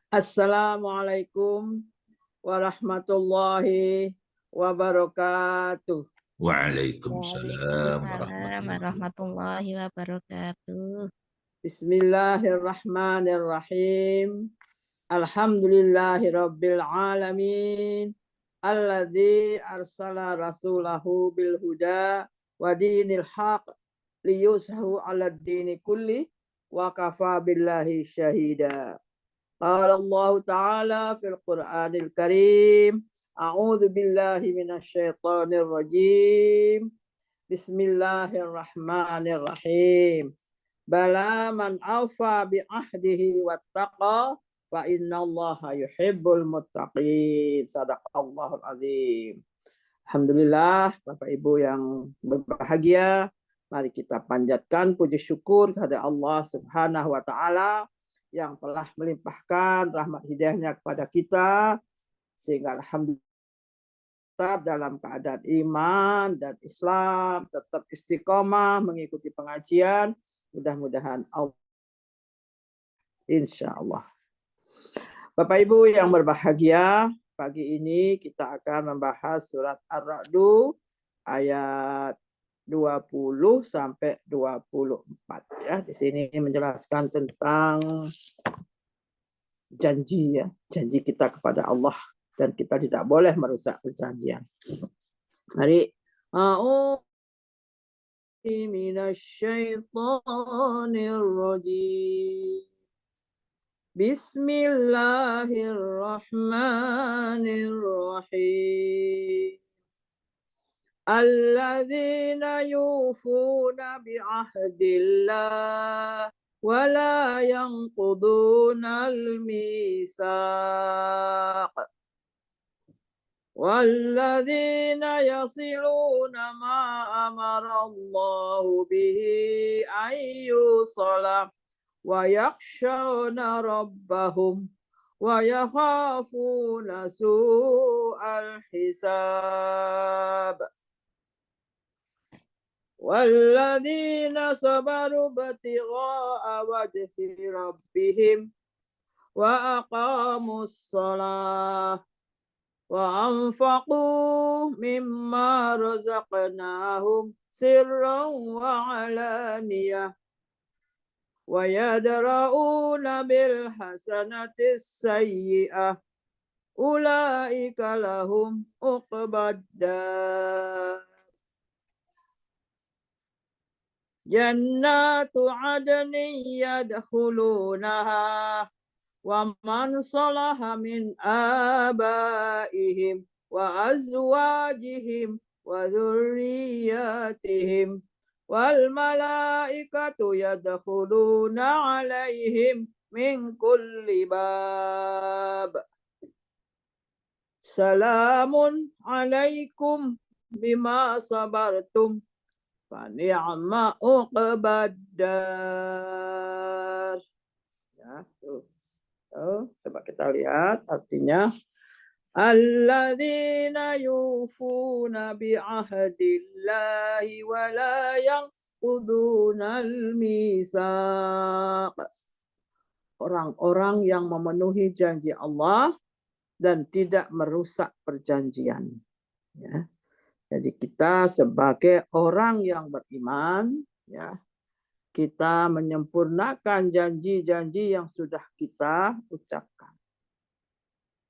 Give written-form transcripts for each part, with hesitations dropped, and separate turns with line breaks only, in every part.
Assalamualaikum warahmatullahi wabarakatuh.
Waalaikumsalam
Waalaikumsalam warahmatullahi wabarakatuh.
Bismillahirrahmanirrahim. Alhamdulillahirabbil alamin. Alladzi arsala rasulahu bil huda wa dinil haq liyuzhahu 'alad dini kulli wa kafa billahi syahida. Qala Allah Ta'ala fil Qur'anil Karim. A'udzu billahi minasyaitonir rajim. Bismillahirrahmanirrahim. Bala man awfa bi ahdihi wattaqa wa innallaha yuhibbul muttaqin. Sadaqallahul azim. Alhamdulillah, Bapak Ibu yang berbahagia, mari kita panjatkan puji syukur kepada Allah Subhanahu wa taala yang telah melimpahkan rahmat hidayahnya kepada kita, sehingga alhamdulillah tetap dalam keadaan iman dan Islam, tetap istiqomah mengikuti pengajian. Mudah-mudahan Allah, insya Allah. Bapak Ibu yang berbahagia, pagi ini kita akan membahas surat Ar-Ra'du ayat 20 sampai 24 ya. Di sini menjelaskan tentang janji ya, janji kita kepada Allah dan kita tidak boleh merusak perjanjian. Mari minasyaitonir rajim. Bismillahirrahmanirrahim. Alladzina yufuna bi'ahdillah wa la yanqudunal mitsaq. Walladzina yasiluna ma amara Allah bihi ayyusala wa yakhshawna rabbahum wa yakhafuna su'al hisab. والذين صبروا ابتغاء وجه ربهم وأقاموا الصلاة وأنفقوا مما رزقناهم سرا وعلانية ويدرؤون بالحسنة السيئة أولئك لهم عقبى الدار جنات عدن يدخلونها ومن صلح من آبائهم وأزواجهم وذرياتهم والملائكة يدخلون عليهم من كل باب سلام عليكم بما صبرتم فنعم عقبى الدار. Ya, tuh. Coba kita lihat artinya. Alladzina yufuna bi'ahdillahi wa la yanqudunal mitsaq. Orang-orang yang memenuhi janji Allah dan tidak merusak perjanjian. Ya. Jadi kita sebagai orang yang beriman, ya, kita menyempurnakan janji-janji yang sudah kita ucapkan.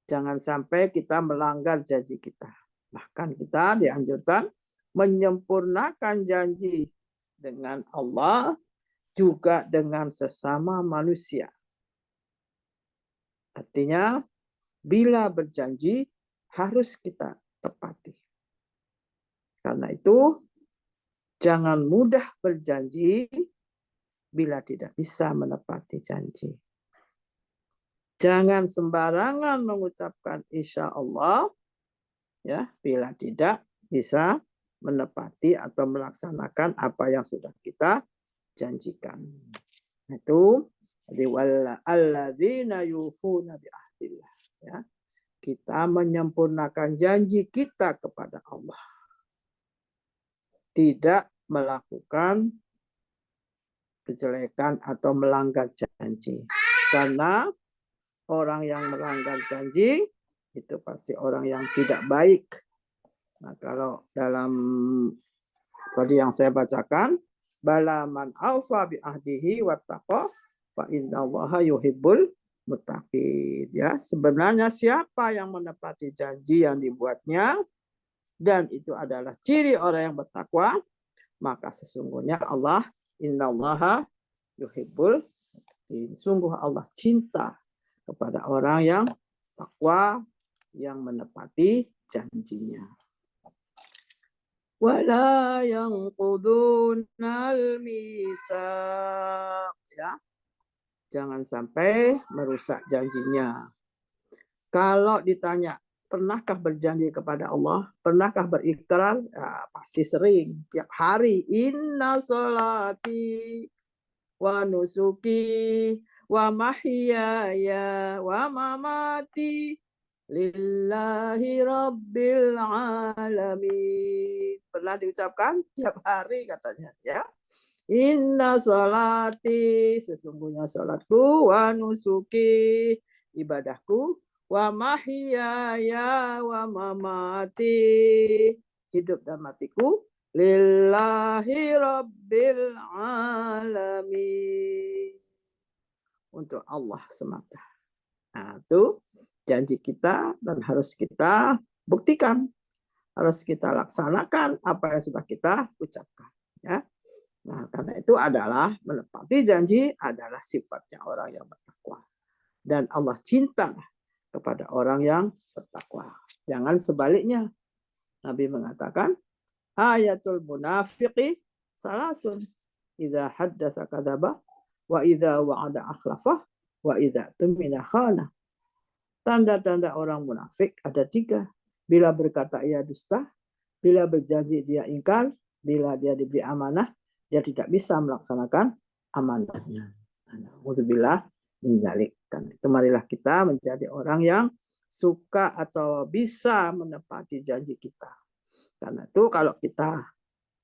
Jangan sampai kita melanggar janji kita. Bahkan kita dianjurkan menyempurnakan janji dengan Allah, juga dengan sesama manusia. Artinya, bila berjanji harus kita tepati. Karena itu, jangan mudah berjanji bila tidak bisa menepati janji. Jangan sembarangan mengucapkan insya Allah, ya, bila tidak bisa menepati atau melaksanakan apa yang sudah kita janjikan. Itu alladzina yufuna bi'ahdillah. Ya, kita menyempurnakan janji kita kepada Allah. Tidak melakukan kejelekan atau melanggar janji. Karena orang yang melanggar janji itu pasti orang yang tidak baik. Nah, kalau dalam tadi yang saya bacakan, bala man aufa bi ahdihi wattaqa fa innallaha yuhibbul muttaqin. Ya, sebenarnya siapa yang menepati janji yang dibuatnya dan itu adalah ciri orang yang bertakwa, maka sesungguhnya Allah innallaha yuhibbul muttaqin. Sungguh Allah cinta kepada orang yang takwa, yang menepati janjinya. Wala yanqudunal misaq, ya. Jangan sampai merusak janjinya. Kalau ditanya, pernahkah berjanji kepada Allah? Pernahkah berikrar? Ya, pasti sering, tiap hari. Inna sholati wa nusuki wa mahyaya wa mamati lillahi rabbil alamin. Pernah diucapkan tiap hari katanya, ya. Inna sholati, sesungguhnya sholatku, wa nusuki, ibadahku, wa mahyaya wa mamati, hidup dan matiku, lillahi rabbil alamin, untuk Allah semata. Nah, itu janji kita dan harus kita buktikan, harus kita laksanakan apa yang sudah kita ucapkan, ya. Nah, karena itu adalah menepati janji adalah sifatnya orang yang bertakwa. Dan Allah cinta kepada orang yang bertakwa. Jangan sebaliknya. Nabi mengatakan, ayatul munafiqi salasun. Idza haddasa kadzaba wa idza wa'ada akhlafa wa idza tumina khana. Tanda-tanda orang munafik ada 3. Bila berkata ia dusta, bila berjanji dia ingkar, bila dia diberi amanah, dia tidak bisa melaksanakan amanahnya. Alhamdulillah mindzalik. Itu marilah kita menjadi orang yang suka atau bisa menepati janji kita. Karena itu kalau kita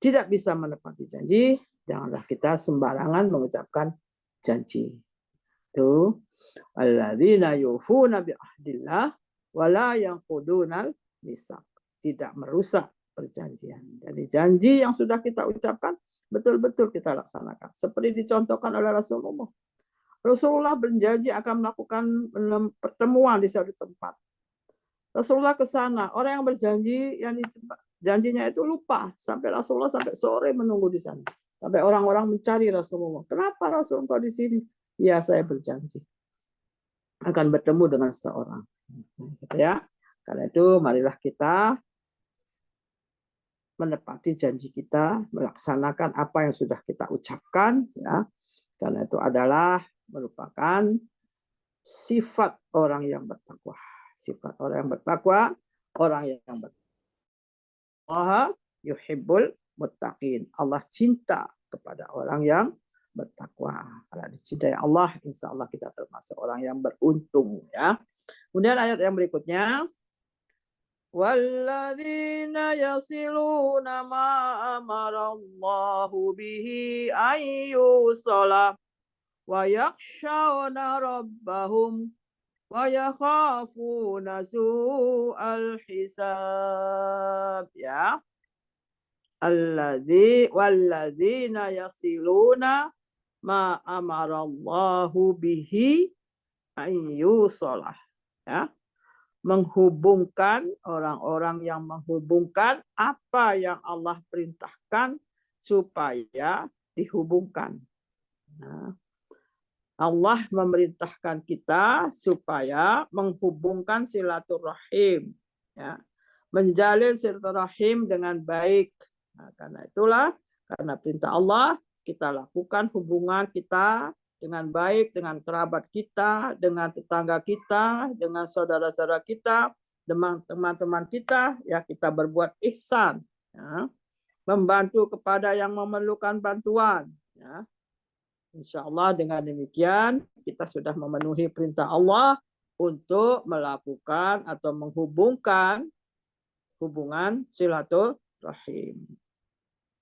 tidak bisa menepati janji, janganlah kita sembarangan mengucapkan janji. Itu alladzina yufuna bi ahdillah wala yanqudunal mitsaq. Tidak merusak perjanjian. Jadi janji yang sudah kita ucapkan betul-betul kita laksanakan. Seperti dicontohkan oleh Rasulullah. Rasulullah berjanji akan melakukan pertemuan di suatu tempat. Rasulullah ke sana. Orang yang berjanji, yang janjinya itu lupa. Sampai Rasulullah sampai sore menunggu di sana. Sampai orang-orang mencari Rasulullah. Kenapa Rasulullah di sini? Ya, saya berjanji akan bertemu dengan seseorang. Ya, karena itu marilah kita menepati janji kita, melaksanakan apa yang sudah kita ucapkan, ya. Karena itu adalah merupakan sifat orang yang bertakwa. Sifat orang yang bertakwa, orang yang bertakwa, yuhibbul muttaqin. Allah cinta kepada orang yang bertakwa. Kalau dicintai Allah, insya Allah kita termasuk orang yang beruntung, ya. Kemudian ayat yang berikutnya, walladzina yasiluna ma amarallahu bihi ayyusala wa yakhshawna rabbahum wa yakhafuna su'al hisab, ya. Walladzina yasiluna ma amarallahu bihi ayyusala, ya. Menghubungkan, orang-orang yang menghubungkan apa yang Allah perintahkan supaya dihubungkan. Nah, Allah memerintahkan kita supaya menghubungkan silaturahim, ya, menjalin silaturahim dengan baik. Nah, karena itulah, karena perintah Allah, kita lakukan hubungan kita dengan baik, dengan kerabat kita, dengan tetangga kita, dengan saudara-saudara kita, dengan teman-teman kita, ya, kita berbuat ihsan, ya, membantu kepada yang memerlukan bantuan, ya. Insya Allah dengan demikian kita sudah memenuhi perintah Allah untuk melakukan atau menghubungkan hubungan silaturahim.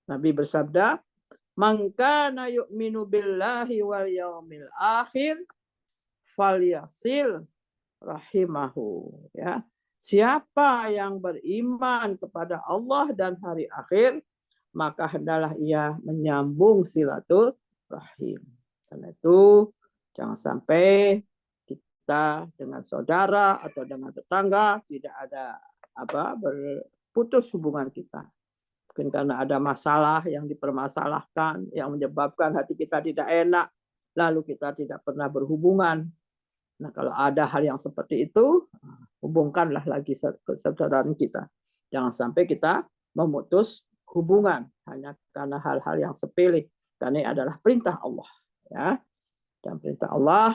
Nabi bersabda, man kana yu'minu billahi wal yaumil akhir falyasil rahimahu, ya. Siapa yang beriman kepada Allah dan hari akhir, maka hendaklah ia menyambung silaturahim. Karena itu jangan sampai kita dengan saudara atau dengan tetangga tidak ada berputus hubungan kita. Mungkin karena ada masalah yang dipermasalahkan, yang menyebabkan hati kita tidak enak, lalu kita tidak pernah berhubungan. Nah, kalau ada hal yang seperti itu, hubungkanlah lagi persaudaraan kita. Jangan sampai kita memutus hubungan hanya karena hal-hal yang sepele. Karena ini adalah perintah Allah. Ya. Dan perintah Allah,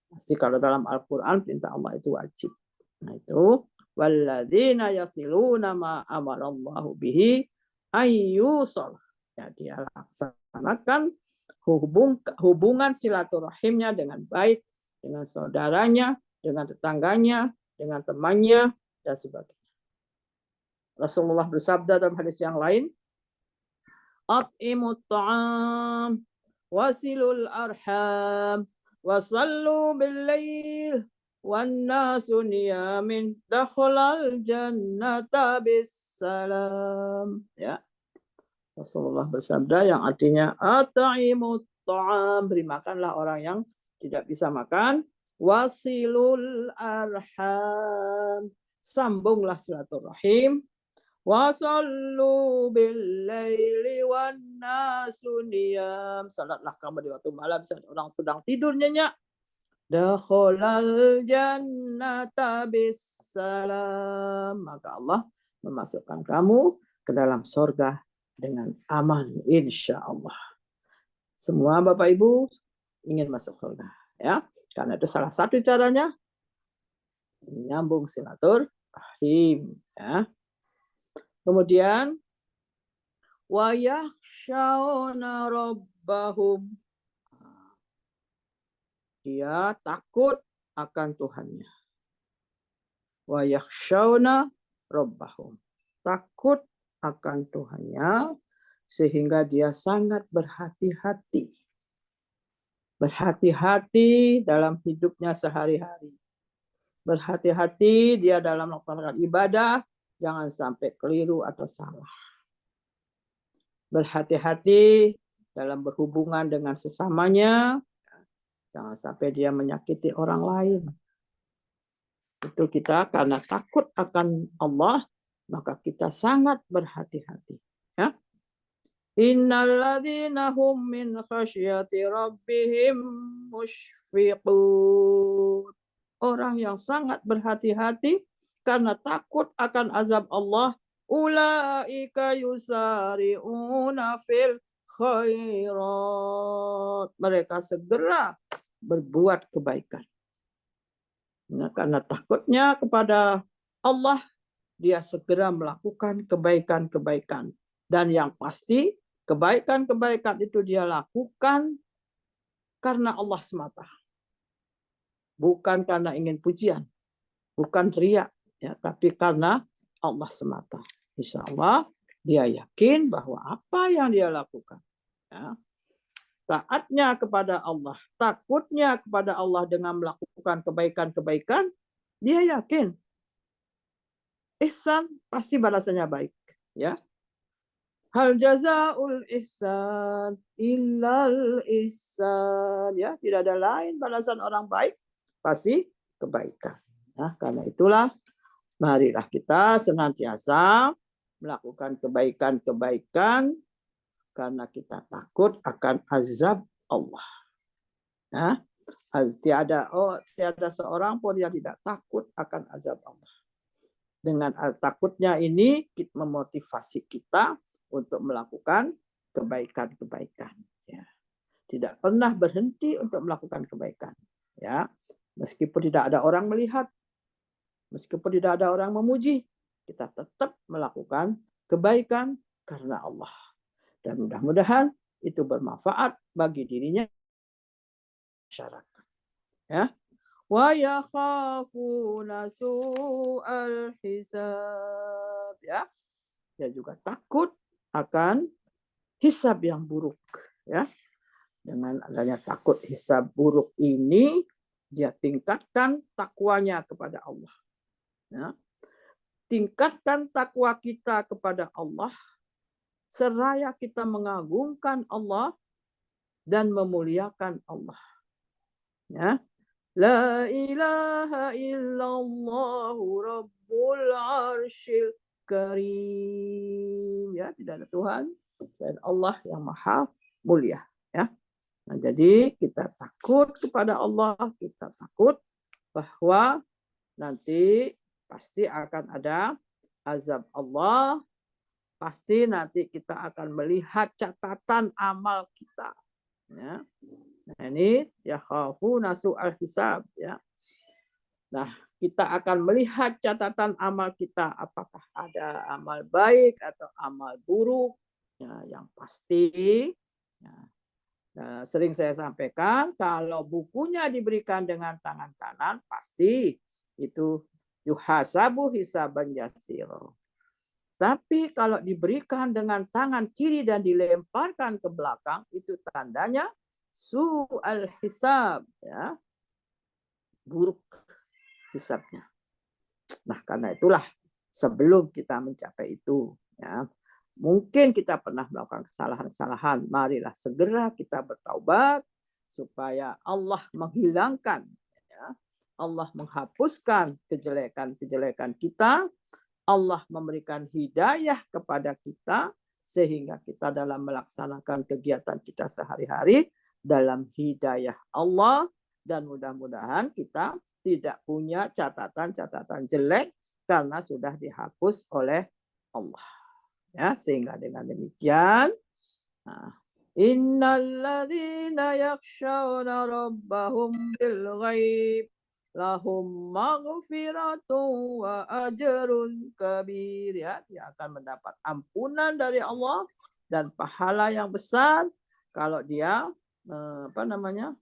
pasti kalau dalam Al-Quran, perintah Allah itu wajib. Nah itu, walladzina yasiluna ma amarallahu bihi ayyusol. Ya, dia laksanakan hubungan silaturahimnya dengan baik, dengan saudaranya, dengan tetangganya, dengan temannya, dan sebagainya. Rasulullah bersabda dalam hadis yang lain, at'imut ta'am, wasilul arham, wasallu bil-lail, wan nasu niyamin, dakhalal jannata bis-salam. Ya. Rasulullah bersabda yang artinya at'imut ta'am, beri makanlah orang yang tidak bisa makan, wasilul arham, sambunglah silaturahim, wasallu bil-laili wan nasu niyam, salatlah kamu di waktu malam saat orang sedang tidur nyenyak, dakhalal jannata bis-salam, maka Allah memasukkan kamu ke dalam surga dengan aman, insya Allah. Semua Bapak Ibu ingin masuk surga, ya. Karena itu salah satu caranya menyambung silaturahim, ya. Kemudian wa yakhshawna rabbahum, dia takut akan Tuhannya. Wa yakhshawna rabbahum, takut akan Tuhannya, sehingga dia sangat berhati-hati. Berhati-hati dalam hidupnya sehari-hari. Berhati-hati dia dalam melaksanakan ibadah, jangan sampai keliru atau salah. Berhati-hati dalam berhubungan dengan sesamanya, jangan sampai dia menyakiti orang lain. Itu kita karena takut akan Allah, maka kita sangat berhati-hati. Ya. Innalladzina hum min khasyati rabbihim musyfiqun. Orang yang sangat berhati-hati karena takut akan azab Allah, ulaika yusari'una fil khairat, mereka segera berbuat kebaikan. Nah, karena takutnya kepada Allah, dia segera melakukan kebaikan-kebaikan. Dan yang pasti, kebaikan-kebaikan itu dia lakukan karena Allah semata. Bukan karena ingin pujian, bukan riya, ya, tapi karena Allah semata. Insya Allah dia yakin bahwa apa yang dia lakukan, ya, taatnya kepada Allah, takutnya kepada Allah dengan melakukan kebaikan-kebaikan, dia yakin ihsan pasti balasannya baik, ya. Hal jazaul ihsan illal ihsan, ya, tidak ada lain balasan orang baik pasti kebaikan. Nah, karena itulah marilah kita senantiasa melakukan kebaikan-kebaikan karena kita takut akan azab Allah. Nah, tiada seorang pun yang tidak takut akan azab Allah. Dengan takutnya ini memotivasi kita untuk melakukan kebaikan-kebaikan. Ya. Tidak pernah berhenti untuk melakukan kebaikan. Ya. Meskipun tidak ada orang melihat, meskipun tidak ada orang memuji, kita tetap melakukan kebaikan karena Allah. Dan mudah-mudahan itu bermanfaat bagi dirinya masyarakat. Ya. Wa yakhafuna su'al hisab, ya. Dia juga takut akan hisab yang buruk, ya. Dengan adanya takut hisab buruk ini, dia tingkatkan takwanya kepada Allah. Ya. Tingkatkan takwa kita kepada Allah, seraya kita mengagungkan Allah dan memuliakan Allah. Ya. La ilaha illallah rabbul arsyil karim. Ya, tidak ada Tuhan dan Allah yang maha mulia. Ya. Nah, jadi kita takut kepada Allah, kita takut bahwa nanti pasti akan ada azab Allah, pasti nanti kita akan melihat catatan amal kita. Ya. Nah, ini yakhafuna su'al hisab, ya. Nah, kita akan melihat catatan amal kita, apakah ada amal baik atau amal buruk. Ya, yang pasti, ya, sering saya sampaikan, kalau bukunya diberikan dengan tangan kanan, pasti itu yuhasabu hisaban yasir. Tapi kalau diberikan dengan tangan kiri dan dilemparkan ke belakang, itu tandanya su'al hisab, ya, buruk hisabnya. Nah, karena itulah sebelum kita mencapai itu, ya, mungkin kita pernah melakukan kesalahan-kesalahan, marilah segera kita bertaubat supaya Allah menghilangkan, ya, Allah menghapuskan kejelekan-kejelekan kita, Allah memberikan hidayah kepada kita sehingga kita dalam melaksanakan kegiatan kita sehari-hari dalam hidayah Allah, dan mudah-mudahan kita tidak punya catatan-catatan jelek karena sudah dihapus oleh Allah. Ya, sehingga dengan demikian, innalladzina yakhshawna rabbahum bil ghaib lahum maghfiratun wa ajrun kabir. Ya, dia akan mendapat ampunan dari Allah dan pahala yang besar kalau dia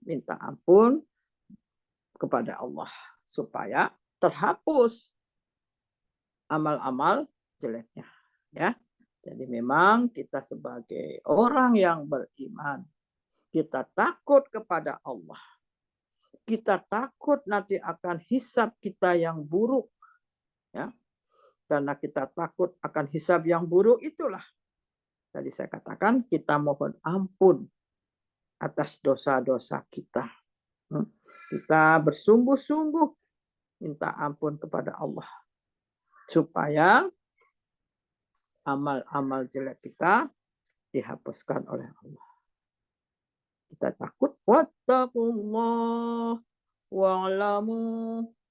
minta ampun kepada Allah supaya terhapus amal-amal jeleknya, ya. Jadi memang kita sebagai orang yang beriman, kita takut kepada Allah. Kita takut nanti akan hisab kita yang buruk, ya. Karena kita takut akan hisab yang buruk, itulah tadi saya katakan kita mohon ampun atas dosa-dosa kita. Kita bersungguh-sungguh minta ampun kepada Allah supaya amal-amal jelek kita dihapuskan oleh Allah. Kita takut, wattaqullah wa'lamu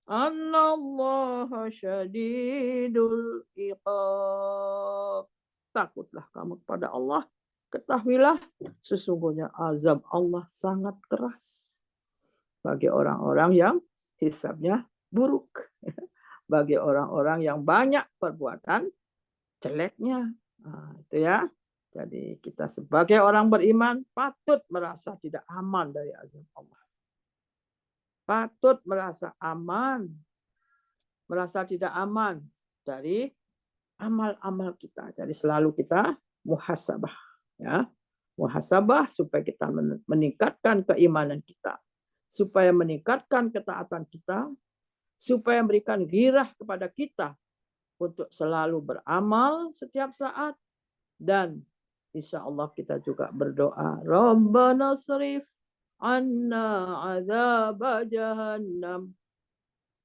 annallaha syadidul iqab. Takutlah kamu kepada Allah, ketahuilah sesungguhnya azab Allah sangat keras bagi orang-orang yang hisabnya buruk, bagi orang-orang yang banyak perbuatan jeleknya. Nah, itu ya. Jadi kita sebagai orang beriman patut merasa tidak aman dari azab Allah. Patut merasa aman, merasa tidak aman dari amal-amal kita. Jadi selalu kita muhasabah, ya. Muhasabah supaya kita meningkatkan keimanan kita, supaya meningkatkan ketaatan kita, supaya memberikan ghirah kepada kita untuk selalu beramal setiap saat, dan insya Allah kita juga berdoa, Rabbana srif anna azab jahannam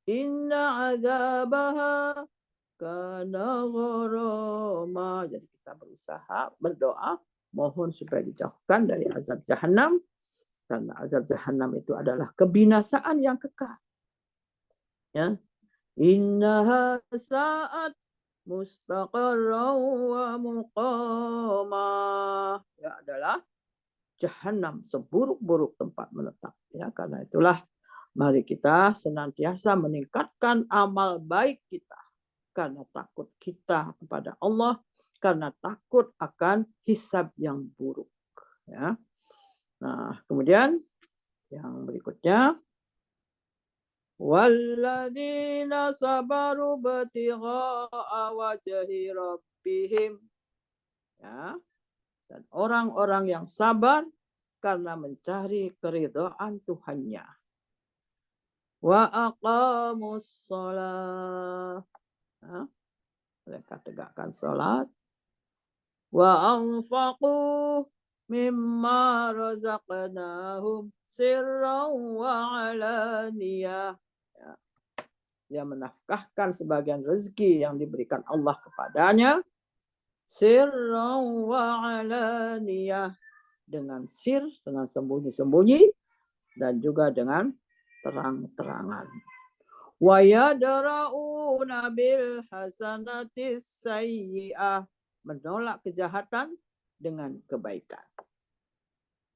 inna azabaha kana gharama. Jadi kita berusaha berdoa mohon supaya dijauhkan dari azab jahannam, karena azab jahannam itu adalah kebinasaan yang kekal. Ya. Innaha sa'at mustaqarran wa muqama. Ya, adalah jahanam seburuk-buruk tempat menetap. Ya, karena itulah mari kita senantiasa meningkatkan amal baik kita karena takut kita kepada Allah, karena takut akan hisab yang buruk. Ya. Nah, kemudian yang berikutnya, walladzina sabaru batigha'a wajhi rabbihim. Ya. Dan orang-orang yang sabar karena mencari keridhaan Tuhannya. wa aqamus shalah. Mereka tegakkan salat. Wa anfaqu mimma razaqnahum sirran wa alaniyah. Ya. Dia menafkahkan sebagian rezeki yang diberikan Allah kepadanya sirran wa alaniyah, dengan sir, dengan sembunyi-sembunyi, dan juga dengan terang-terangan. Wa yadra'una bil hasanatis sayyi'ah, menolak kejahatan dengan kebaikan.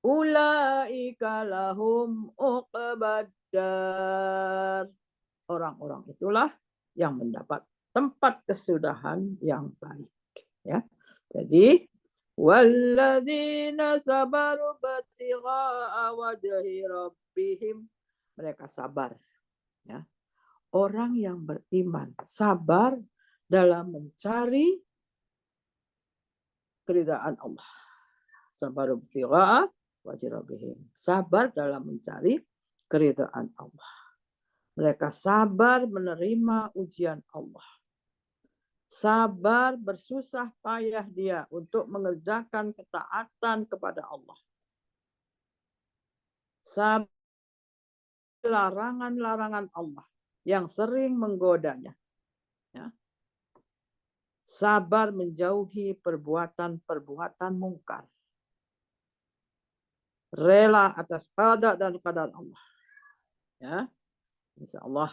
Ulaika lahum uqbaddar. Orang-orang itulah yang mendapat tempat kesudahan yang baik. Ya. Jadi walladzina sabaru batigha'a wajhi rabbihim, mereka sabar. Ya. Orang yang beriman sabar dalam mencari keridhaan Allah. Sabaru batigha'a wajhi rabbihim, sabar dalam mencari keridhaan Allah. Mereka sabar menerima ujian Allah. Sabar bersusah payah dia untuk mengerjakan ketaatan kepada Allah. Sabar larangan-larangan Allah yang sering menggodanya. Ya. Sabar menjauhi perbuatan-perbuatan mungkar. Rela atas qada dan qadar Allah. Ya. Insya Allah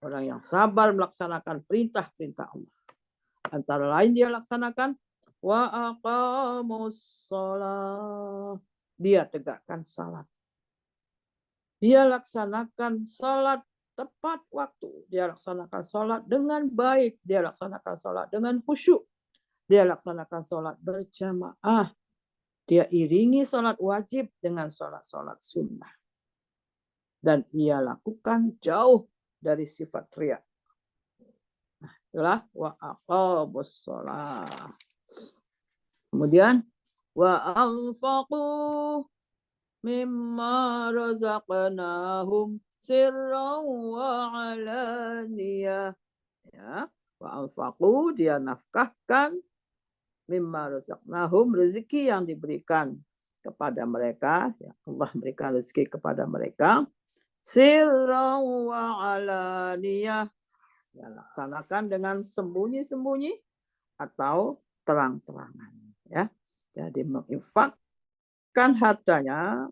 orang yang sabar melaksanakan perintah-perintah Allah. Antara lain dia laksanakan wa aqamus shalah. Dia tegakkan salat. Dia laksanakan salat tepat waktu. Dia laksanakan salat dengan baik. Dia laksanakan salat dengan khusyuk. Dia laksanakan salat berjamaah. Dia iringi salat wajib dengan salat-salat sunnah. Dan ia lakukan jauh dari sifat riya. Itulah wa aqamus shalah. Kemudian wa anfaqu mimma razaqnahum sirran wa alaniyah. Ya, wa anfaqu, dia nafkahkan mimma razaqnahum, rezeki yang diberikan kepada mereka, ya, Allah berikan rezeki kepada mereka sirran wa alaniyah. Ya, laksanakan dengan sembunyi-sembunyi atau terang-terangan. Ya, jadi menginfakkan hartanya,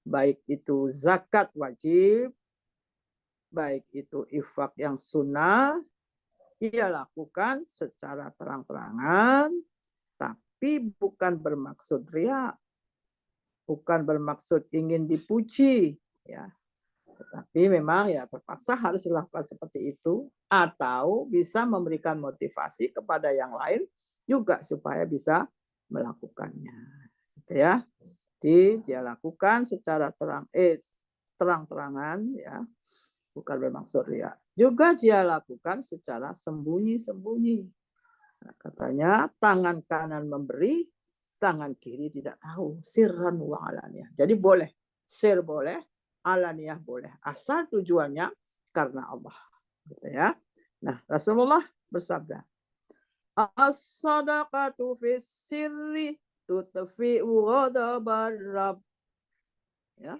baik itu zakat wajib, baik itu infak yang sunnah, ia lakukan secara terang-terangan, tapi bukan bermaksud riya, bukan bermaksud ingin dipuji, ya. Tapi memang ya terpaksa harus dilakukan seperti itu, atau bisa memberikan motivasi kepada yang lain juga supaya bisa melakukannya. Gitu ya. Jadi dia lakukan secara terang-terangan, ya, bukan bermaksud riya. Juga dia lakukan secara sembunyi-sembunyi. Nah, katanya tangan kanan memberi, tangan kiri tidak tahu. Sirran wa alaniyah. Jadi boleh, sir boleh, alaniyah boleh, asal tujuannya karena Allah, gitu ya. Nah, Rasulullah bersabda, as-sadaqatu fis sirri tutfi'u ghadabar rabb. Ya.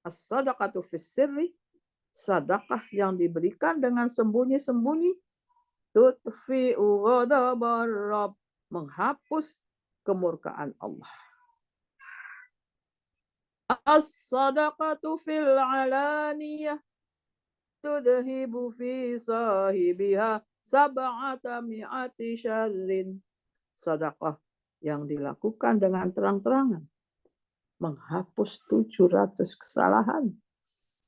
As-sadaqatu fis sirri, sedekah yang diberikan dengan sembunyi-sembunyi, tutfi'u ghadabar rabb, menghapus kemurkaan Allah. As-sadaqatu fil alaniyah tudhibu fi sahibiha sab'ata mi'ati syarrin. Sedekah yang dilakukan dengan terang-terangan menghapus 700 kesalahan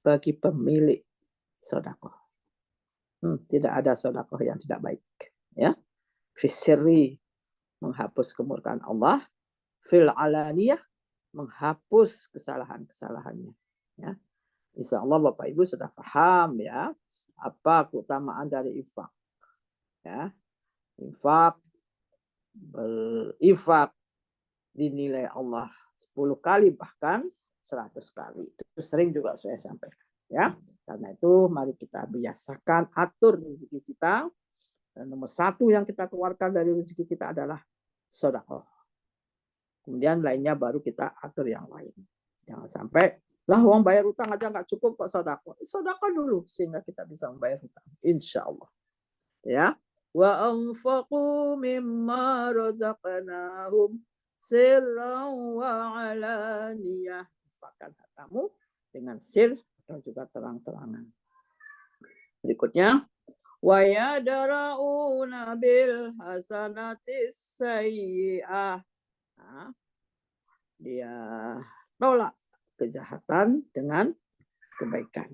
bagi pemilik sedekah. Tidak ada sedekah yang tidak baik. Ya, fisri, menghapus kemurkaan Allah, fil alaniyah, menghapus kesalahan-kesalahannya. Ya, insya Allah Bapak Ibu sudah paham ya apa keutamaan dari infak. Ya, infak, berinfak dinilai Allah 10 kali bahkan 100 kali. Itu sering juga saya sampaikan. Ya, karena itu mari kita biasakan atur rezeki kita. Dan nomor satu yang kita keluarkan dari rezeki kita adalah sedekah. Kemudian lainnya baru kita atur yang lain. Jangan sampai lah uang bayar utang aja nggak cukup kok sedekah. Sedekah dulu sehingga kita bisa membayar utang. Insya Allah. Ya. Wa anfaqu mimma razaqnahum sirran wa alaniyah. Infakkan hartamu dengan sir dan juga terang-terangan. Berikutnya, wa yadra'una bil hasanatis sayyi'ah. Nah, dia tolak kejahatan dengan kebaikan.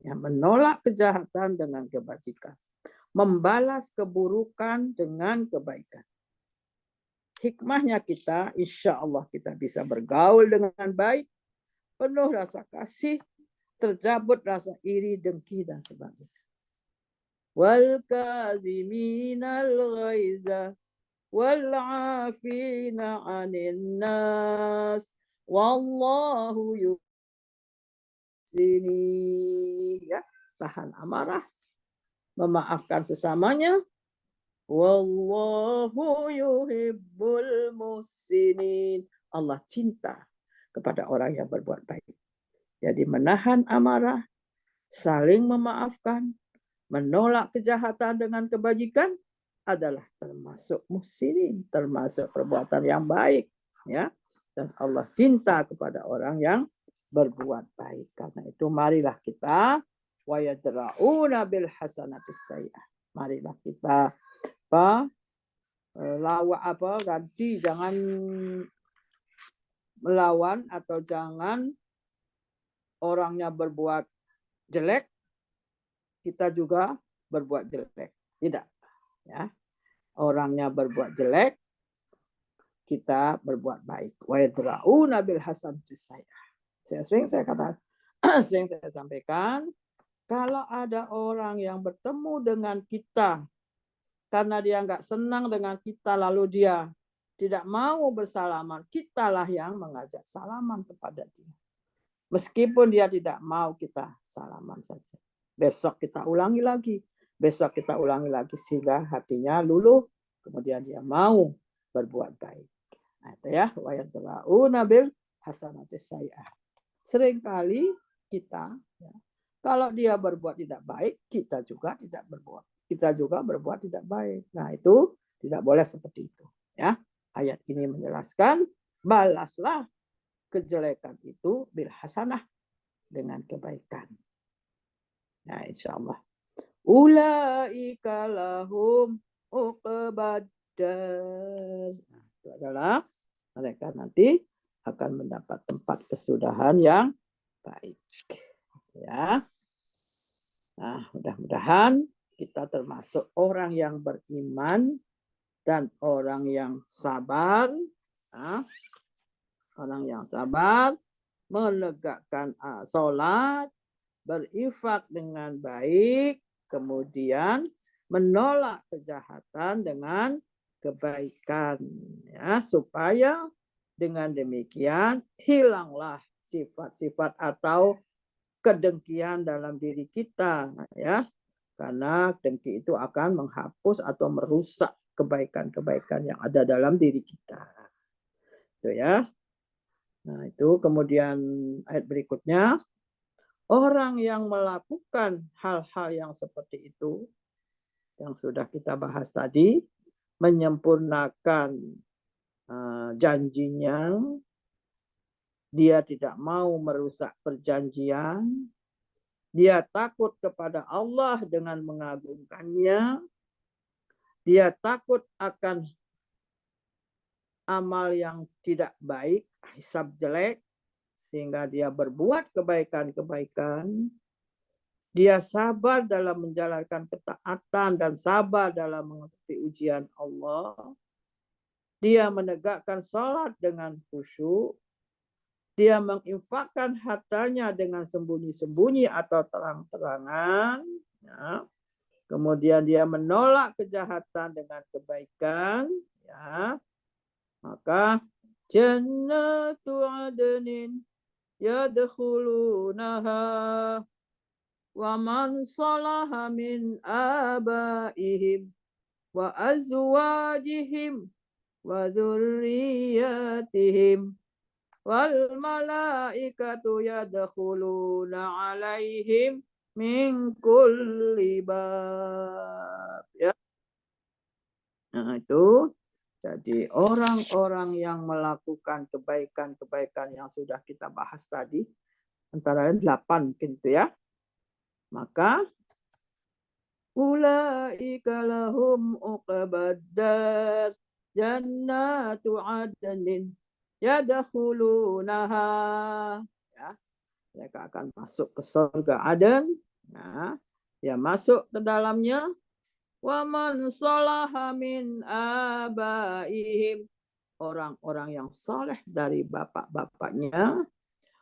Ya, menolak kejahatan dengan kebajikan. Membalas keburukan dengan kebaikan. Hikmahnya kita, insya Allah kita bisa bergaul dengan baik, penuh rasa kasih, terjabut rasa iri, dengki, dan sebagainya. Wal kaziminal ghaiza wal afina 'anil nas wallahu yuhsini. Ya, tahan amarah, memaafkan sesamanya. Wallahu yuhibbul muhsinin. Allah cinta kepada orang yang berbuat baik. Jadi menahan amarah, saling memaafkan, menolak kejahatan dengan kebajikan adalah termasuk muhsinin, termasuk perbuatan yang baik, ya. Dan Allah cinta kepada orang yang berbuat baik. Karena itu marilah kita wa yadra'una bil hasanatis sayyi'ah. Marilah kita ganti, jangan melawan atau jangan orangnya berbuat jelek kita juga berbuat jelek, tidak, ya. Orangnya berbuat jelek kita berbuat baik. Wa yadra'una bil hasanatis sayyi'ah. Sering saya sampaikan, kalau ada orang yang bertemu dengan kita karena dia nggak senang dengan kita, lalu dia tidak mau bersalaman, kitalah yang mengajak salaman kepada dia. Meskipun dia tidak mau, kita salaman saja. Besok kita ulangi lagi. Sehingga hatinya luluh, kemudian dia mau berbuat baik. Nah, itu ya, wa yadra'una bil hasanatis sayyi'ah. Seringkali kita, ya, kalau dia berbuat tidak baik, kita juga berbuat tidak baik. Nah, itu tidak boleh seperti itu, ya. Ayat ini menjelaskan, balaslah kejelekan itu bil hasanah, dengan kebaikan. Nah, insyaallah. Ulaika lahum uqbadar. Nah, itu adalah mereka nanti akan mendapat tempat kesudahan yang baik. Ya. Nah, mudah-mudahan kita termasuk orang yang beriman dan orang yang sabar. Nah, orang yang sabar, menegakkan sholat, berinfak dengan baik, kemudian menolak kejahatan dengan kebaikan, ya, supaya dengan demikian hilanglah sifat-sifat atau kedengkian dalam diri kita, ya, karena dengki itu akan menghapus atau merusak kebaikan-kebaikan yang ada dalam diri kita. Itu ya. Nah, itu kemudian ayat berikutnya, orang yang melakukan hal-hal yang seperti itu yang sudah kita bahas tadi, menyempurnakan janjinya, dia tidak mau merusak perjanjian, dia takut kepada Allah dengan mengagungkannya, dia takut akan amal yang tidak baik, hisab jelek, sehingga dia berbuat kebaikan-kebaikan, dia sabar dalam menjalankan ketaatan dan sabar dalam menghadapi ujian Allah, dia menegakkan sholat dengan khusyuk, dia menginfakkan hartanya dengan sembunyi-sembunyi atau terang-terangan, ya. Kemudian dia menolak kejahatan dengan kebaikan, ya. Maka jannatu adnin yadkhulunaha wa man salaha min abaihim wa azwajihim wa dzurriyyatihim wal malaikatu yadkhuluna alaihim min kulli bab. Ya. Nah, itu jadi orang-orang yang melakukan kebaikan-kebaikan yang sudah kita bahas tadi, antara lain 8 mungkin itu ya. Maka ulaika lahum uqbaddar jannatu adnin yadkhulunaha, ya, mereka akan masuk ke surga Aden. Nah, ya masuk ke dalamnya. Wa man salaha min abaihim, orang-orang yang saleh dari bapak-bapaknya,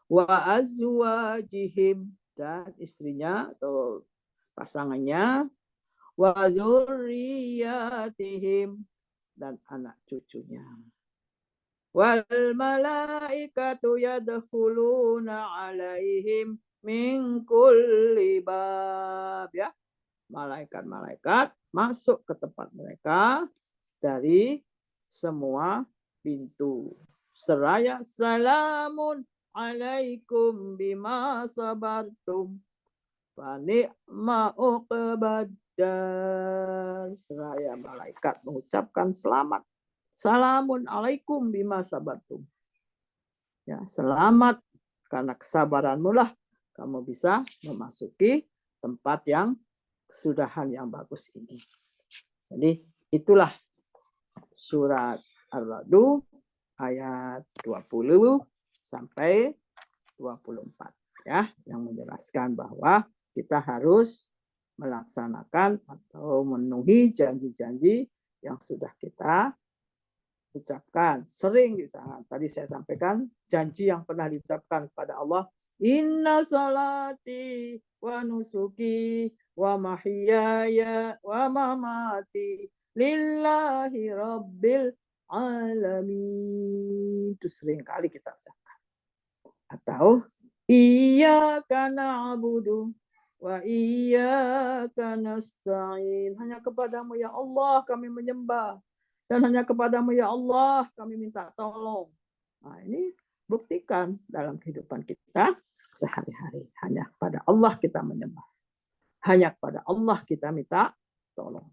wa azwajihim, dan istrinya atau pasangannya, wa dzurriyyatihim, dan anak cucunya. Wal malaikatu yadkhuluna alaihim min kulli bab, ya. Malaikat-malaikat masuk ke tempat mereka dari semua pintu. Seraya salamun alaikum bima sabartum fa ni'ma uqbaddar. Seraya malaikat mengucapkan selamat. Salamun alaikum bima sabartum. Ya, selamat karena kesabaranmu lah kamu bisa memasuki tempat yang kesudahan yang bagus ini. Jadi itulah surat Ar-Ra'd ayat 20 sampai 24 ya, yang menjelaskan bahwa kita harus melaksanakan atau memenuhi janji-janji yang sudah kita ucapkan, sering diucapkan. Tadi saya sampaikan janji yang pernah diucapkan kepada Allah, inna salati wa nusuki wa mahyaya wa mamati lillahi rabbil alamin. Itu sering kali kita ucapkan. Atau iyyaka na'budu wa iyyaka nasta'in. Hanya kepadamu ya Allah kami menyembah, dan hanya kepadamu ya Allah kami minta tolong. Nah, ini buktikan dalam kehidupan kita sehari-hari. Hanya kepada Allah kita menyembah. Hanya kepada Allah kita minta tolong.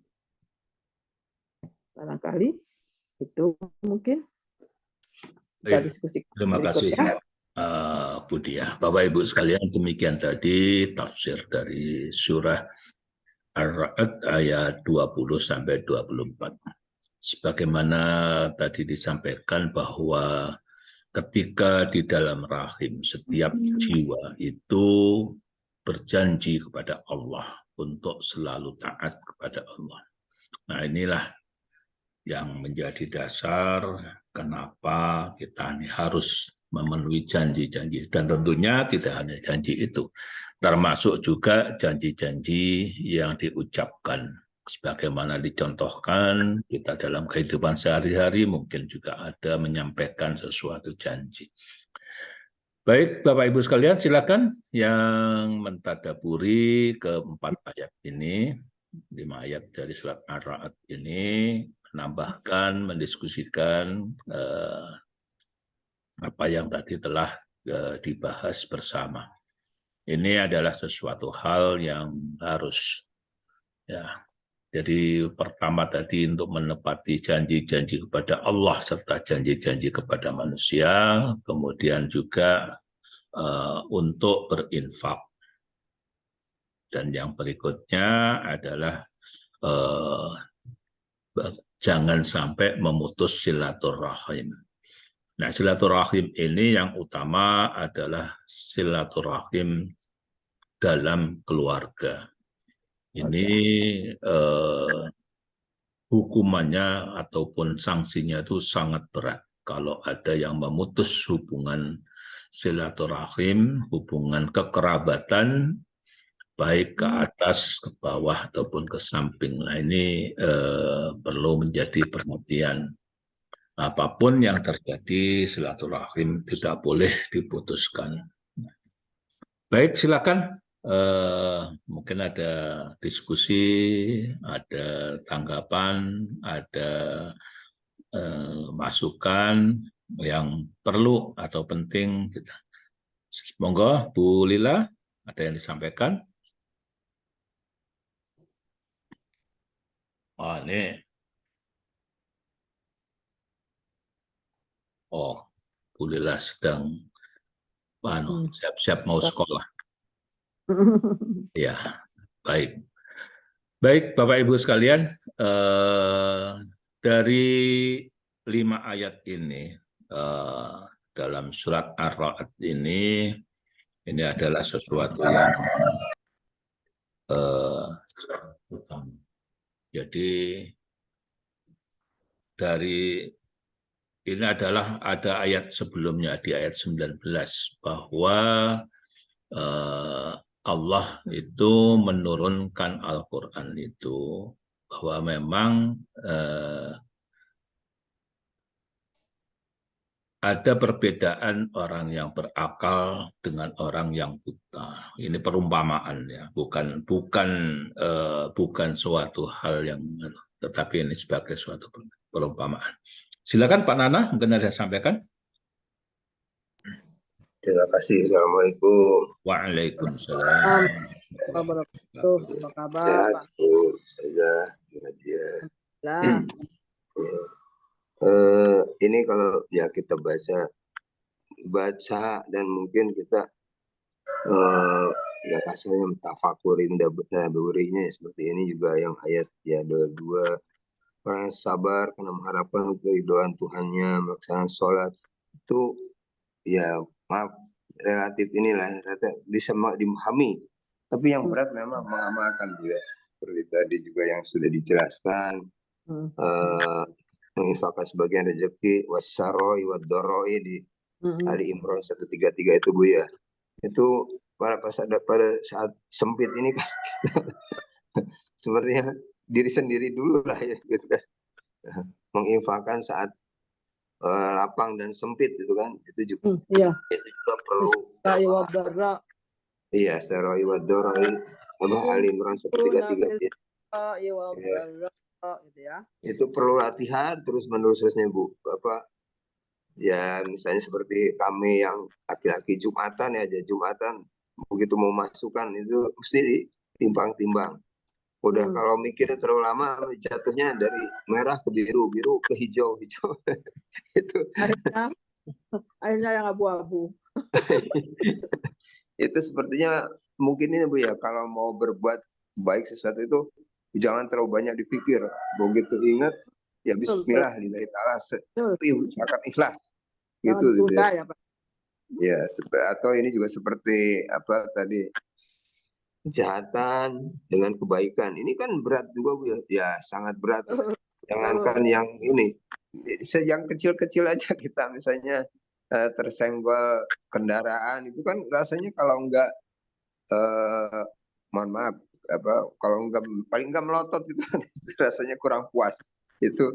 Barangkali itu mungkin kita diskusikan.
Terima kasih Bu Diah. Bapak Ibu sekalian, demikian tadi tafsir dari surah Ar-Ra'd ayat 20 sampai 24. Sebagaimana tadi disampaikan bahwa ketika di dalam rahim setiap jiwa itu berjanji kepada Allah untuk selalu taat kepada Allah. Nah, inilah yang menjadi dasar kenapa kita ini harus memenuhi janji-janji. Dan tentunya tidak hanya janji itu, termasuk juga janji-janji yang diucapkan. Sebagaimana dicontohkan kita dalam kehidupan sehari-hari, mungkin juga ada menyampaikan sesuatu janji. Baik, Bapak Ibu sekalian, silakan yang mentadaburi keempat ayat ini, 5 ayat dari surat Ar-Ra'd ini, menambahkan, mendiskusikan apa yang tadi telah dibahas bersama. Ini adalah sesuatu hal yang harus, ya. Jadi pertama tadi untuk menepati janji-janji kepada Allah serta janji-janji kepada manusia, kemudian juga untuk berinfak. Dan yang berikutnya adalah jangan sampai memutus silaturahim. Nah, silaturahim ini yang utama adalah silaturahim dalam keluarga. Ini hukumannya ataupun sanksinya itu sangat berat kalau ada yang memutus hubungan silaturahim, hubungan kekerabatan, baik ke atas, ke bawah, ataupun ke samping. Nah, ini perlu menjadi perhatian. Apapun yang terjadi, silaturahim tidak boleh diputuskan. Baik, silakan Mungkin ada diskusi, ada tanggapan, ada masukan yang perlu atau penting. Monggo, Bu Lila, ada yang disampaikan? Oh, ini. Oh, Bu Lila sedang siap-siap mau sekolah. Ya, baik. Baik, Bapak Ibu sekalian, dari 5 ayat ini, dalam surat Ar-Ra'd ini adalah sesuatu yang jadi dari ini adalah ada ayat sebelumnya di ayat 19 bahwa Allah itu menurunkan Al-Quran itu bahwa memang ada perbedaan orang yang berakal dengan orang yang buta. Ini perumpamaan ya, bukan suatu hal yang, tetapi ini sebagai suatu perumpamaan. Silakan Pak Nana, mungkin ada yang sampaikan.
Terima kasih. Assalamualaikum.
Waalaikumsalam.
Apa kabar,
Sehat,
Pak?
Bu. Saya Nadia. Ini kalau ya kita baca dan mungkin kita ya kasarnya mentafakurin daburinya seperti ini juga yang ayat ya 22 orang yang sabar karena mengharapkan keridhaan Tuhannya melaksanakan sholat itu ya maaf relatif inilah bisa dimahami, tapi yang berat memang mengamalkan juga seperti tadi juga yang sudah dijelaskan. Menginfakkan sebagian rezeki wasaroi wadoroi di Ali Imran 133 itu Bu ya, itu pada saat sempit ini kan sepertinya diri sendiri dulu lah ya gitu kan, menginfakkan saat lapang dan sempit itu kan, itu juga perlu iya saroi wadoroi Ali Imran 133 itu perlu latihan terus menerusnya Bu. Bapak ya misalnya seperti kami yang laki-laki Jumatan ya, Jumatan begitu mau masukkan itu mesti timbang-timbang. Udah kalau mikir terlalu lama jatuhnya dari merah ke biru, biru ke hijau, hijau. Itu
akhirnya yang abu-abu.
Itu sepertinya mungkin ini Bu ya, kalau mau berbuat baik sesuatu itu jangan terlalu banyak dipikir. Begitu ingat ya bismillah lillahi ta'ala, usahakan ikhlas. Gitu ya. Ya, atau ini juga seperti apa tadi, kejahatan dengan kebaikan. Ini kan berat juga Bu ya. Ya, sangat berat. Jangankan yang ini, yang kecil-kecil aja kita misalnya tersenggol kendaraan itu kan rasanya kalau enggak mohon maaf kalau enggak paling enggak melotot gitu rasanya kurang puas. Itu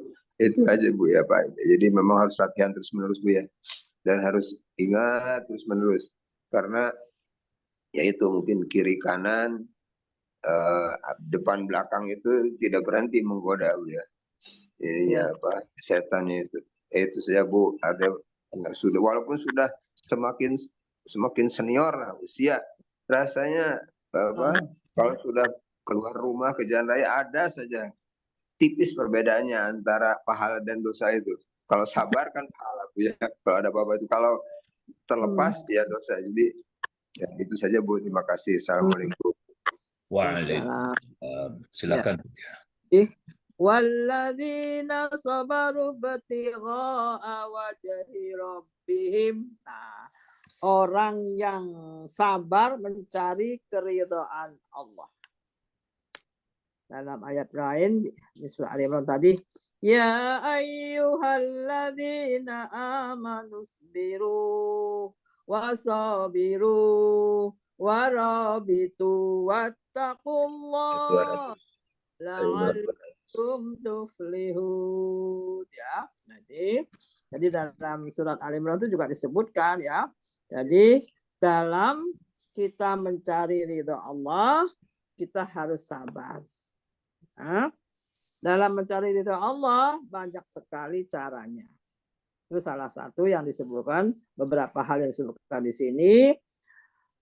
aja Bu ya Pak. Jadi memang harus latihan terus menerus Bu ya, dan harus ingat terus menerus karena yaitu mungkin kiri kanan depan belakang itu tidak berhenti menggoda Bu ya. Ininya apa setannya itu saja Bu. Ada sudah walaupun sudah semakin senior lah usia, rasanya kalau sudah keluar rumah ke jalan raya ada saja tipis perbedaannya antara pahala dan dosa itu. Kalau sabar kan pahala Bu ya. Kalau ada apa-apa itu, kalau terlepas ya dosa. Jadi ya itu saja Bu. Terima kasih. Assalamualaikum.
Waalaikumsalam. Silakan.
Walladzina sabaru batigha'a wajhi rabbihim. Nah, orang yang sabar mencari keridhaan Allah. Dalam ayat lain di surah Al-Imran tadi, ya ayyuhalladzina amanu sabiru wasabiru warabitu wattaqullaha la'allakum tuflihun. Ya, jadi dalam surat Al-Imran itu juga disebutkan ya. Jadi dalam kita mencari ridho Allah, kita harus sabar. Nah, dalam mencari ridho Allah banyak sekali caranya. Itu salah satu yang disebutkan, beberapa hal yang disebutkan di sini.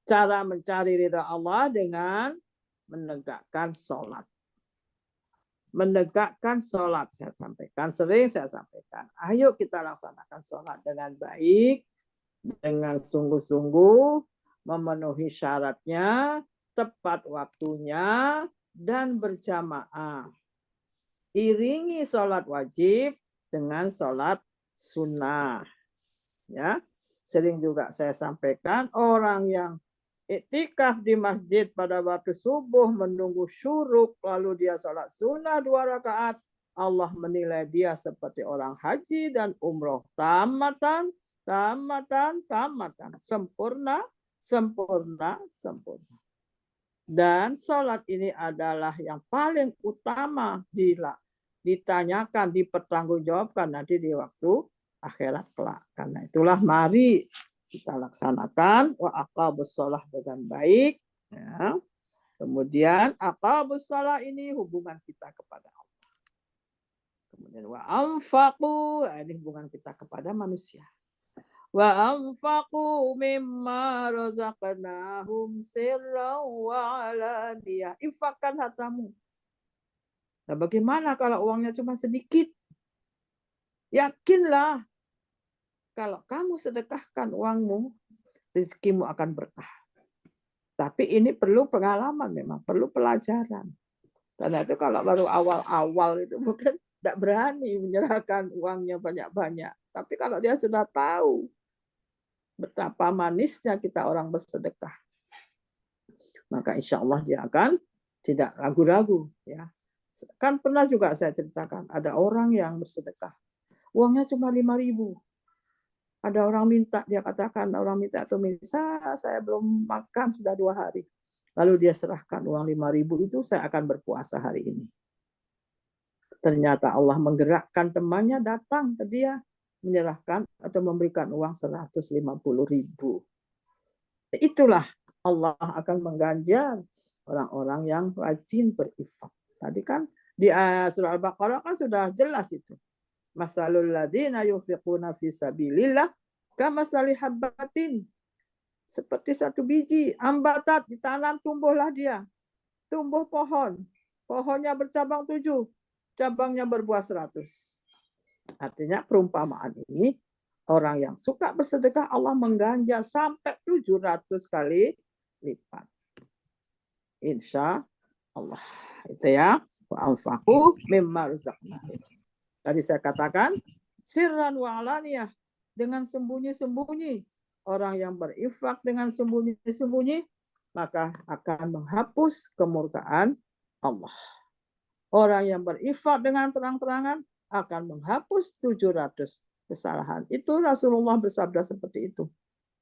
Cara mencari ridha Allah dengan menegakkan sholat. Menegakkan sholat, saya sampaikan, sering saya sampaikan. Ayo kita laksanakan sholat dengan baik, dengan sungguh-sungguh, memenuhi syaratnya, tepat waktunya, dan berjamaah. Iringi sholat wajib dengan sholat sunnah. Ya, sering juga saya sampaikan, orang yang iktikaf di masjid pada waktu subuh menunggu syuruk, lalu dia sholat sunnah 2 rakaat, Allah menilai dia seperti orang haji dan umroh, tamatan, sempurna. Dan sholat ini adalah yang paling utama ditanyakan, dipertanggungjawabkan nanti di waktu akhirat kelak. Karena itulah mari kita laksanakan wa aqabus shalah dengan baik. Ya. Kemudian aqabus shalah ini hubungan kita kepada Allah. Kemudian wa anfaqu, ini hubungan kita kepada manusia. Wa anfaqu mimma razaqnahum sirran wa alaniyah. Infakkan hartamu. Nah, bagaimana kalau uangnya cuma sedikit? Yakinlah, kalau kamu sedekahkan uangmu, rezekimu akan berkah. Tapi ini perlu pengalaman, memang perlu pelajaran. Karena itu kalau baru awal-awal itu mungkin tidak berani menyerahkan uangnya banyak-banyak. Tapi kalau dia sudah tahu betapa manisnya kita orang bersedekah, maka insya Allah dia akan tidak ragu-ragu. Ya. Kan pernah juga saya ceritakan, ada orang yang bersedekah, uangnya cuma 5.000. Ada orang minta, dia katakan, orang minta atau misal saya belum makan sudah 2 hari. Lalu dia serahkan uang 5.000 itu, saya akan berpuasa hari ini. Ternyata Allah menggerakkan temannya datang ke dia, menyerahkan atau memberikan uang 150.000. Itulah Allah akan mengganjar orang-orang yang rajin berinfak. Tadi kan di surah Al-Baqarah kan sudah jelas itu. Masalul ladzina yunfiquna fi sabilillah kamasali habbatin, seperti satu biji ambatat ditanam, tumbuhlah dia, tumbuh pohonnya bercabang 7, cabangnya berbuah 100. Artinya perumpamaan ini, orang yang suka bersedekah Allah mengganjar sampai 700 kali lipat. Insya Allah. Itu ya. Wa anfaqu mimma razaqnahum. Tadi saya katakan, sirran wa alaniyah, dengan sembunyi-sembunyi. Orang yang berinfak dengan sembunyi-sembunyi, maka akan menghapus kemurkaan Allah. Orang yang berinfak dengan terang-terangan akan menghapus 700 kesalahan. Itu Rasulullah bersabda seperti itu.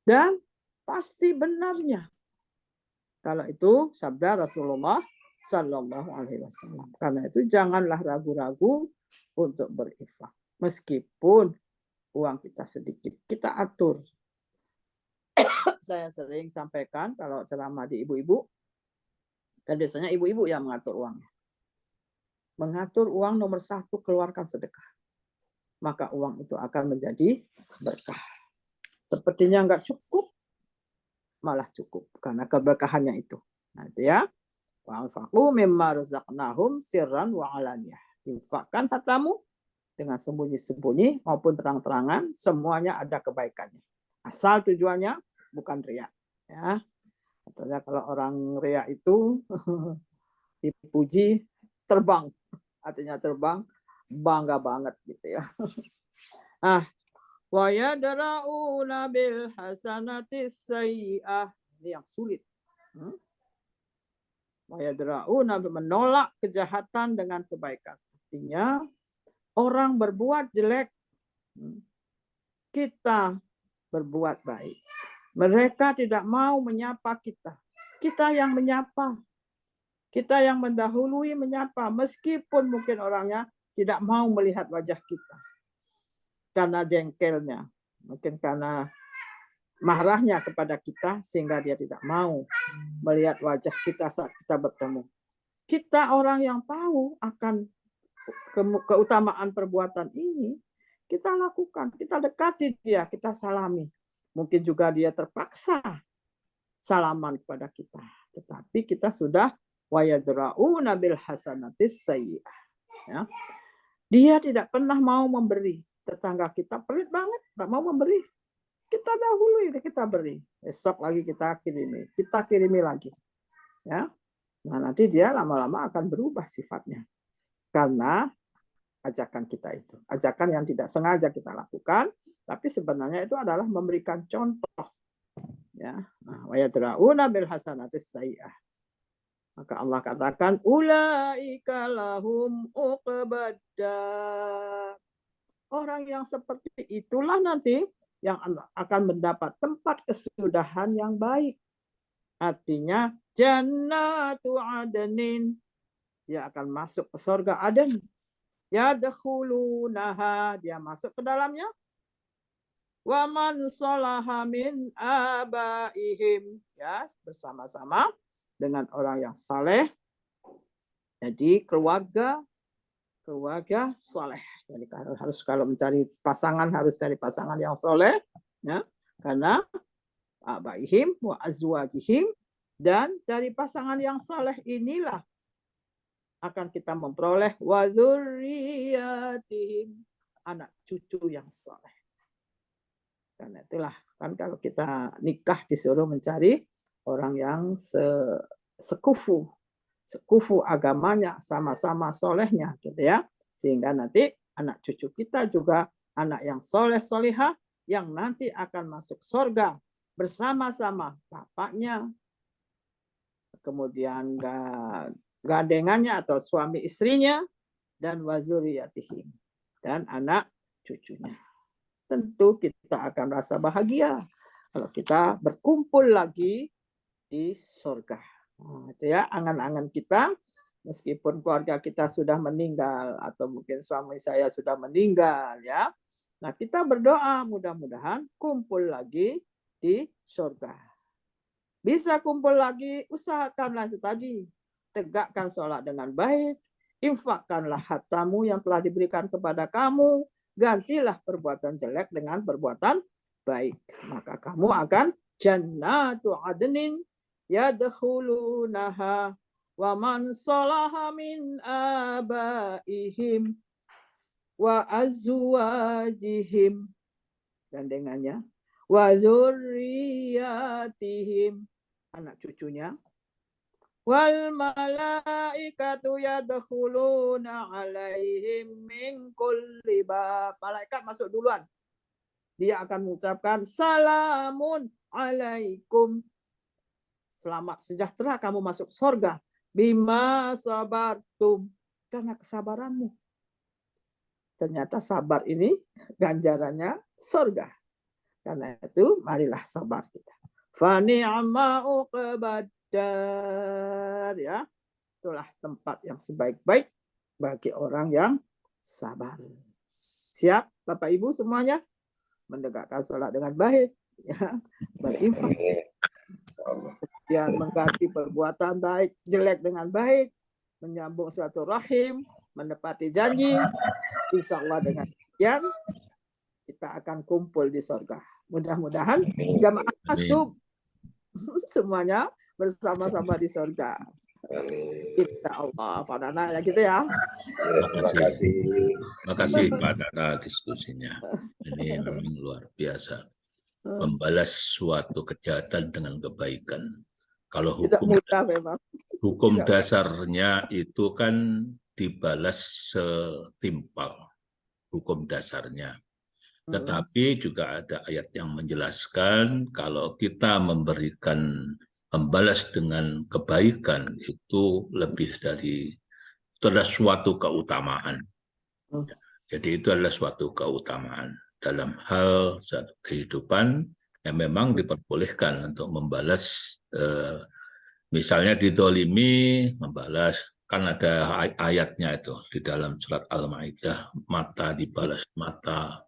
Dan pasti benarnya. Kalau itu sabda Rasulullah Sallallahu Alaihi Wasallam. Karena itu janganlah ragu-ragu untuk berinfak. Meskipun uang kita sedikit, kita atur. Saya sering sampaikan kalau ceramah di ibu-ibu, dan biasanya ibu-ibu yang mengatur uangnya. Mengatur uang nomor 1, keluarkan sedekah. Maka uang itu akan menjadi berkah. Sepertinya enggak cukup, malah cukup. Karena keberkahannya itu. Nanti ya. Wa anfaqu mimma razaqnahum sirran wa alaniyah. Infakkan hartamu dengan sembunyi-sembunyi maupun terang-terangan, semuanya ada kebaikannya. Asal tujuannya bukan riya. Ya. Katanya kalau orang riya itu dipuji terbang, artinya terbang bangga banget gitu ya. Wa yadra'una bil hasanati sayyi'ah, ini yang sulit. Wa yadra'una, menolak kejahatan dengan kebaikan. Artinya orang berbuat jelek, kita berbuat baik. Mereka tidak mau menyapa kita. Kita yang menyapa. Kita yang mendahului menyapa. Meskipun mungkin orangnya tidak mau melihat wajah kita. Karena jengkelnya. Mungkin karena marahnya kepada kita sehingga dia tidak mau melihat wajah kita saat kita bertemu. Kita orang yang tahu akan keutamaan perbuatan ini, kita lakukan, kita dekati dia, kita salami. Mungkin juga dia terpaksa salaman kepada kita, tetapi kita sudah wayadra'una bil hasanatis sayyi'ah. Ya. Dia tidak pernah mau memberi. Tetangga kita pelit banget, nggak mau memberi. Kita dahului, kita beri. Besok lagi kita kirimi lagi. Ya. Nah, nanti dia lama-lama akan berubah sifatnya. Karena ajakan kita itu. Ajakan yang tidak sengaja kita lakukan, tapi sebenarnya itu adalah memberikan contoh. Ya. Wa yadra'una bil hasanatis sayyi'ah. Maka Allah katakan ulaika lahum uqbadar. Orang yang seperti itulah nanti yang akan mendapat tempat kesudahan yang baik. Artinya jannatu adnin. Dia akan masuk ke surga Aden. Yadkhulunaha. Dia masuk ke dalamnya. Wa man salaha min abaihim. Ya, bersama-sama dengan orang yang saleh. Jadi keluarga saleh. Jadi kalau mencari pasangan harus cari pasangan yang soleh, ya, karena abaihim wa azwajihim, dan dari pasangan yang soleh inilah akan kita memperoleh wa dzurriyyatihim, anak cucu yang soleh. Karena itulah kan kalau kita nikah disuruh mencari orang yang sekufu agamanya, sama-sama solehnya, gitu ya, sehingga nanti anak cucu kita juga anak yang soleh solihah yang nanti akan masuk surga bersama-sama bapaknya, kemudian gandengannya atau suami istrinya, dan wazuriyatihim, dan anak cucunya. Tentu kita akan rasa bahagia kalau kita berkumpul lagi di surga. Nah, itu ya angan-angan kita, meskipun keluarga kita sudah meninggal atau mungkin suami saya sudah meninggal, ya. Nah, kita berdoa mudah-mudahan kumpul lagi di surga. Bisa kumpul lagi, usahakanlah itu tadi. Tegakkan sholat dengan baik, infakkanlah hartamu yang telah diberikan kepada kamu, gantilah perbuatan jelek dengan perbuatan baik. Maka kamu akan jannatu adnin yadkhulunaha wa man salaha min abaihim wa azwajihim, gandengannya, wa dzurriyyatihim, anak cucunya, wal malaikatu yadkhuluna alaihim min kulli bab. Malaikat masuk duluan. Dia akan mengucapkan salamun alaikum. Selamat sejahtera kamu masuk surga. Bima sabartum, karena kesabaranmu. Ternyata sabar ini ganjarannya surga. Karena itu marilah sabar kita. Fa ni'ma uqbadar, ya. Itulah tempat yang sebaik-baik bagi orang yang sabar. Siap Bapak Ibu semuanya menegakkan sholat dengan baik, ya, berinfak, kemudian mengganti perbuatan baik jelek dengan baik, menyambung silaturahim, menepati janji. Insya Allah dengan demikian kita akan kumpul di surga. Mudah-mudahan jamaah masuk semuanya bersama-sama di surga. Insya Allah, Pak Nana, ya gitu ya.
Terima kasih.
Terima kasih Pak Nana diskusinya. Ini memang luar biasa. Membalas suatu kejahatan dengan kebaikan. Kalau hukum dasarnya itu kan dibalas setimpal hukum dasarnya. Tetapi juga ada ayat yang menjelaskan kalau kita membalas dengan kebaikan itu lebih dari, itu adalah suatu keutamaan. Jadi itu adalah suatu keutamaan dalam hal kehidupan yang memang diperbolehkan untuk membalas, misalnya didolimi, membalas. Kan ada ayatnya itu di dalam surat Al-Maidah, mata dibalas mata,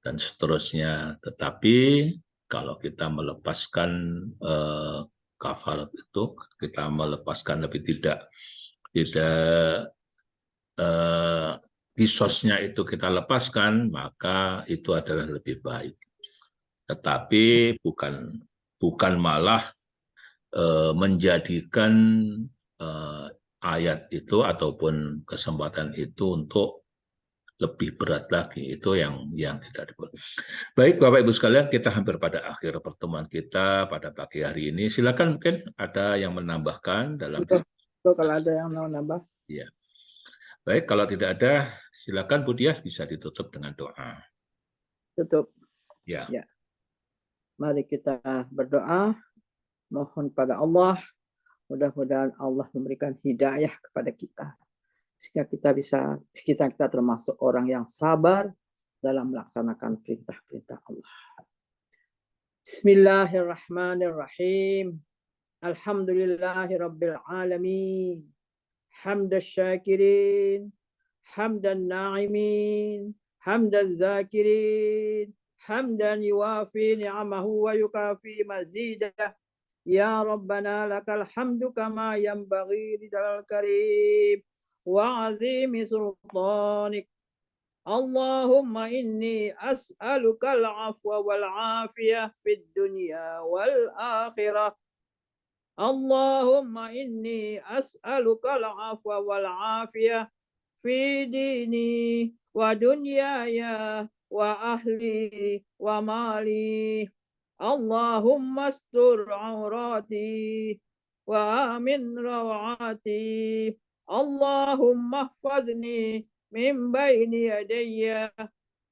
dan seterusnya. Tetapi kalau kita melepaskan kafarat itu, kita melepaskan tapi tidak kisosnya itu kita lepaskan, maka itu adalah lebih baik. Tetapi bukan malah menjadikan ayat itu ataupun kesempatan itu untuk lebih berat lagi. Itu yang tidak dibuat. Baik Bapak Ibu sekalian, kita hampir pada akhir pertemuan kita pada pagi hari ini. Silakan, mungkin ada yang menambahkan dalam
kalau ada yang mau nambah.
Ya. Baik, kalau tidak ada, silakan Bu Diah, bisa ditutup dengan doa.
Tutup.
Ya.
Ya. Mari kita berdoa, mohon pada Allah, mudah-mudahan Allah memberikan hidayah kepada kita, sehingga kita termasuk orang yang sabar dalam melaksanakan perintah-perintah Allah. Bismillahirrahmanirrahim. Alhamdulillahirabbil alamin. Hamdas syakirin, hamdan na'imin, hamdan zakirin, hamdan yuwafi ni'amahu wa yukafi mazidah. Ya Rabbana lakal hamdu kama yanbaghi lijalal karim wa azimi sultanik. Allahumma inni as'aluka al-afwa wal afiyah fid dunya wal akhirah. Allahumma inni as'aluka al-afwa wal afiyah fi dini wa dunyaya wa ahli wa mali. Allahumma astur aurati wa amin rawati. Allahumma ihfazni min bayni yadayya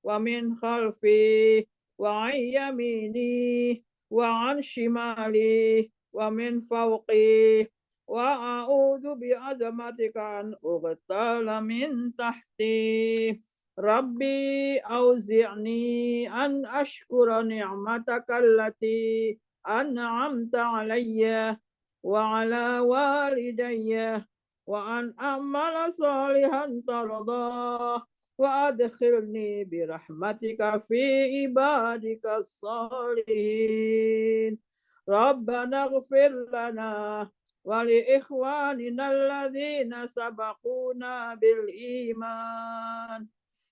wa min khalfi wa an yamini wa an shimali wa min fawqi wa a'udzu bi'azamatika an ughtala min tahti. Rabbi auzi'ni an ashkura ni'mataka allati an'amta alayya wa ala walidayya wa an a'mala salihan tardah wa adkhilni birahmatika fi ibadika salihin. Rabbana ighfir lana wa li ikhwanina alladhina sabaquna bil iman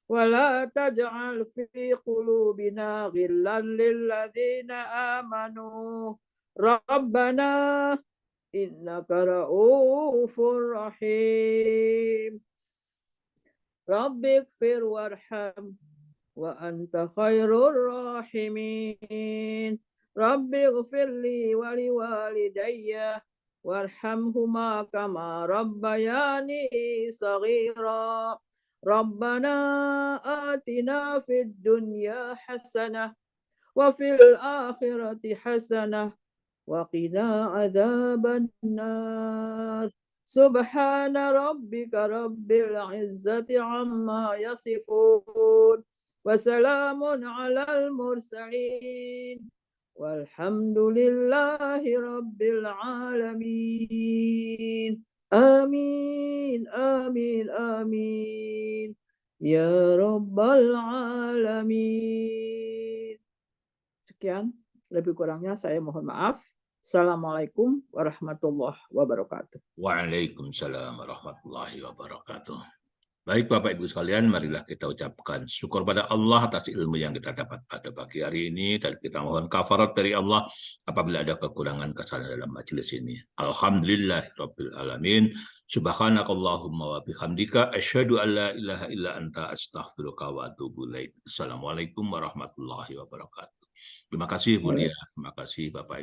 wa la taj'al fi qulubina ghillan lil ladzina amanu Rabbana innaka ra'ufur rahim. Rabbi ighfir warham wa anta khairur rahimin. Rabbi ighfirli wa liwalidayya warhamhuma kama rabbayani saghira. Rabbana atina fid dunya hasanah wa fil akhirati hasanah wa qina adzaban nar. Subhana rabbika rabbil izzati amma yasifun wa salamun alal mursalin. Walhamdulillahi rabbil alamin. Amin, amin, amin. Ya Rabbal alamin. Sekian, lebih kurangnya saya mohon maaf. Assalamualaikum warahmatullahi wabarakatuh.
Waalaikumsalam warahmatullahi wabarakatuh. Baik Bapak Ibu sekalian, marilah kita ucapkan syukur pada Allah atas ilmu yang kita dapat pada pagi hari ini, dan kita mohon kafarat dari Allah apabila ada kekurangan kesalahan dalam majelis ini. Alhamdulillahirabbil alamin. Subhanakallahumma wa bihamdika asyhadu an la ilaha illa anta astaghfiruka wa atubu ilaik. Assalamualaikum warahmatullahi wabarakatuh. Terima kasih Bu Diah, terima kasih Bapak